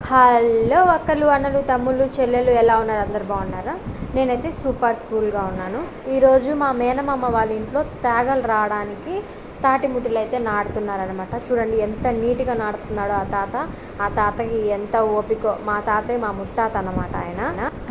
Hello అక్కలు అన్నలు తమ్ముళ్ళు చెల్లెలు ఎలా ఉన్నారు? అందరు బాగున్నారా? నేనైతే సూపర్ కూల్గా ఉన్నాను. ఈరోజు మా మేనమామ వాళ్ళ ఇంట్లో తేగలు రావడానికి తాటి ముట్టలు అయితే నాడుతున్నారనమాట. చూడండి ఎంత నీట్గా నాడుతున్నాడో ఆ తాతకి ఎంత ఓపికో. మా తాతయ్య మా ముత్తాత అనమాట ఆయన.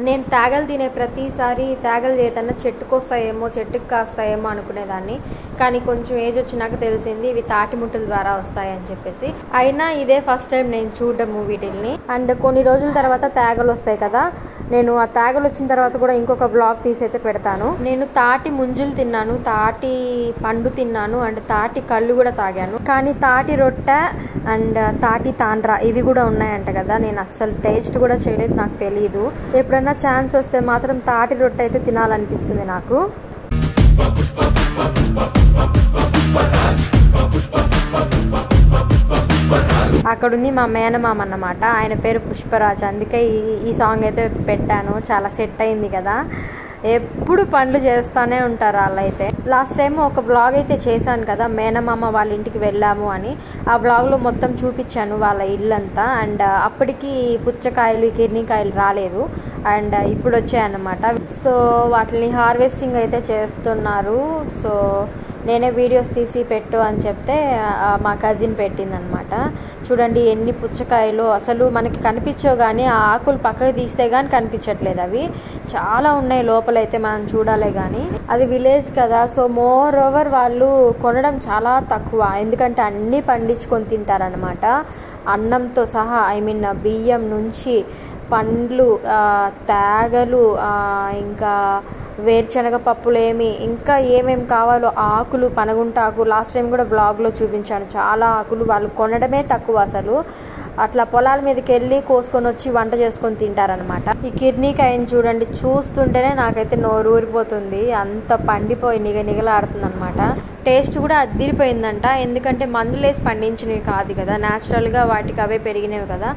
నేను తేగలు తినే ప్రతిసారి తేగలు చేతన్నా చెట్టుకొస్తాయేమో చెట్టుకు కాస్తాయేమో అనుకునేదాన్ని, కానీ కొంచెం ఏజ్ వచ్చినాక తెలిసింది ఇవి తాటి ముట్టల ద్వారా వస్తాయని చెప్పేసి. అయినా ఇదే ఫస్ట్ టైం నేను చూడడము వీటిల్ని. అండ్ కొన్ని రోజుల తర్వాత తేగలు వస్తాయి కదా, నేను ఆ తేగలు వచ్చిన తర్వాత కూడా ఇంకొక బ్లాగ్ తీసైతే పెడతాను. నేను తాటి ముంజులు తిన్నాను, తాటి పండు తిన్నాను, అండ్ తాటి కళ్ళు కూడా తాగాను. కానీ తాటి రొట్టె అండ్ తాటి తాండ్రా ఇవి కూడా ఉన్నాయంట కదా, నేను అస్సలు టేస్ట్ కూడా చేయలేదు, నాకు తెలియదు. ఎప్పుడన్నా ఛాన్స్ వస్తే మాత్రం తాటి రొట్టె అయితే తినాలనిపిస్తుంది నాకు. అక్కడుంది మా మేనమామ అన్నమాట, ఆయన పేరు పుష్పరాజ్. అందుకే ఈ సాంగ్ అయితే పెట్టాను. చాలా సెట్ అయింది కదా. ఎప్పుడు పనులు చేస్తూనే ఉంటారు వాళ్ళైతే. లాస్ట్ టైం ఒక వ్లాగ్ అయితే చేశాను కదా, మేనమామ వాళ్ళ ఇంటికి వెళ్ళాము అని. ఆ వ్లాగ్లో మొత్తం చూపించాను వాళ్ళ ఇల్లంతా. అండ్ అప్పటికి పుచ్చకాయలు కిర్నీకాయలు రాలేదు, అండ్ ఇప్పుడు వచ్చాయన్నమాట. సో వాటిని హార్వెస్టింగ్ అయితే చేస్తున్నారు. సో నేనే వీడియోస్ తీసి పెట్టు అని చెప్తే మా కజిన్ పెట్టిందనమాట. చూడండి ఎన్ని పుచ్చకాయలు, అసలు మనకి కనిపించవు కానీ ఆ ఆకులు పక్కకు తీస్తే కానీ కనిపించట్లేదు. అవి చాలా ఉన్నాయి లోపలైతే, మనం చూడాలి కానీ. అది విలేజ్ కదా, సో మోర్ ఓవర్ వాళ్ళు కొనడం చాలా తక్కువ, ఎందుకంటే అన్నీ పండించుకొని తింటారనమాట అన్నంతో సహా. ఐ మీన్ బియ్యం నుంచి పండ్లు, తేగలు, ఇంకా వేరుశనగ పప్పులేమి, ఇంకా ఏమేమి కావాలో ఆకులు, పనగుంటాకు. లాస్ట్ టైం కూడా వ్లాగ్లో చూపించాను. చాలా ఆకులు వాళ్ళు కొనడమే తక్కువ అసలు. అట్లా పొలాల మీదకి వెళ్ళి కోసుకొని వచ్చి వంట చేసుకొని తింటారనమాట. ఈ కిర్నీకాయని చూడండి, చూస్తుంటేనే నాకైతే నోరు ఊరిపోతుంది, అంత పండిపోయి నిగలాడుతుంది అనమాట. టేస్ట్ కూడా అద్దిరిపోయిందంట, ఎందుకంటే మందులేసి పండించినవి కాదు కదా, న్యాచురల్గా వాటికి అవే పెరిగినవి కదా,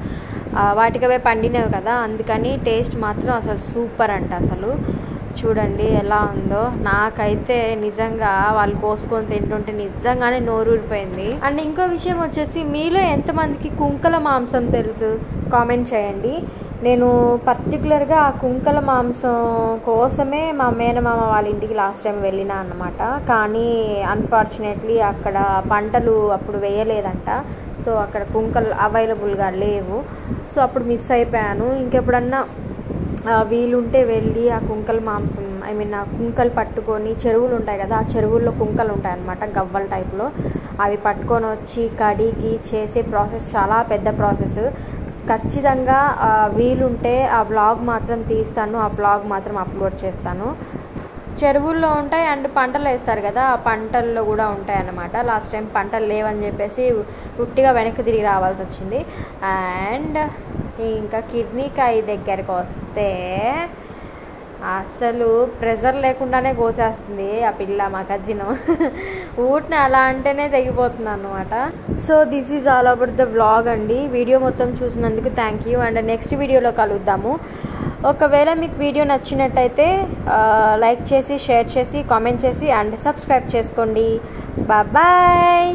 వాటికి అవే పండినవి కదా, అందుకని టేస్ట్ మాత్రం అసలు సూపర్ అంట. అసలు చూడండి ఎలా ఉందో. నాకైతే నిజంగా వాళ్ళు కోసుకొని తింటుంటే నిజంగానే నోరూరిపోయింది. అండ్ ఇంకో విషయం వచ్చేసి, మీలో ఎంతమందికి కుంకల మాంసం తెలుసు కామెంట్ చేయండి. నేను పర్టికులర్గా ఆ కుంకల మాంసం కోసమే మా మేనమామ వాళ్ళ ఇంటికి లాస్ట్ టైం వెళ్ళినా అన్నమాట. కానీ అన్ఫార్చునేట్లీ అక్కడ పంటలు అప్పుడు వేయలేదంట, సో అక్కడ కుంకలు అవైలబుల్గా లేవు. సో అప్పుడు మిస్ అయిపోయాను. ఇంకెప్పుడన్నా వీలుంటే వెళ్ళి ఆ కుంకల మాంసం, ఐ మీన్ ఆ కుంకలు పట్టుకొని, చెరువులు ఉంటాయి కదా, ఆ చెరువుల్లో కుంకలు ఉంటాయి అన్నమాట, గవ్వల టైప్లో. అవి పట్టుకొని వచ్చి కడిగి చేసే ప్రాసెస్ చాలా పెద్ద ప్రాసెస్. ఖచ్చితంగా వీలుంటే ఆ వ్లాగ్ మాత్రం తీస్తాను, ఆ వ్లాగ్ మాత్రం అప్లోడ్ చేస్తాను. చెరువుల్లో ఉంటాయి అండ్ పంటలు వేస్తారు కదా, ఆ పంటల్లో కూడా ఉంటాయి అన్నమాట. లాస్ట్ టైం పంటలు లేవని చెప్పేసి ఉట్టిగా వెనక్కి తిరిగి రావాల్సి వచ్చింది. అండ్ ఇంకా కిడ్నీకాయ దగ్గరికి వస్తే అసలు ప్రెజర్ లేకుండానే కోసేస్తుంది ఆ పిల్ల, మా కజిన్. ఊటిని అలా అంటేనే తెగిపోతుంది అన్నమాట. So this is all about the vlog అండి. వీడియో మొత్తం చూసినందుకు థ్యాంక్ యూ. అండ్ నెక్స్ట్ వీడియోలో కలుద్దాము. ఒకవేళ మీకు వీడియో నచ్చినట్టయితే లైక్ చేసి, షేర్ చేసి, కామెంట్ చేసి అండ్ సబ్స్క్రైబ్ చేసుకోండి. బాయ్.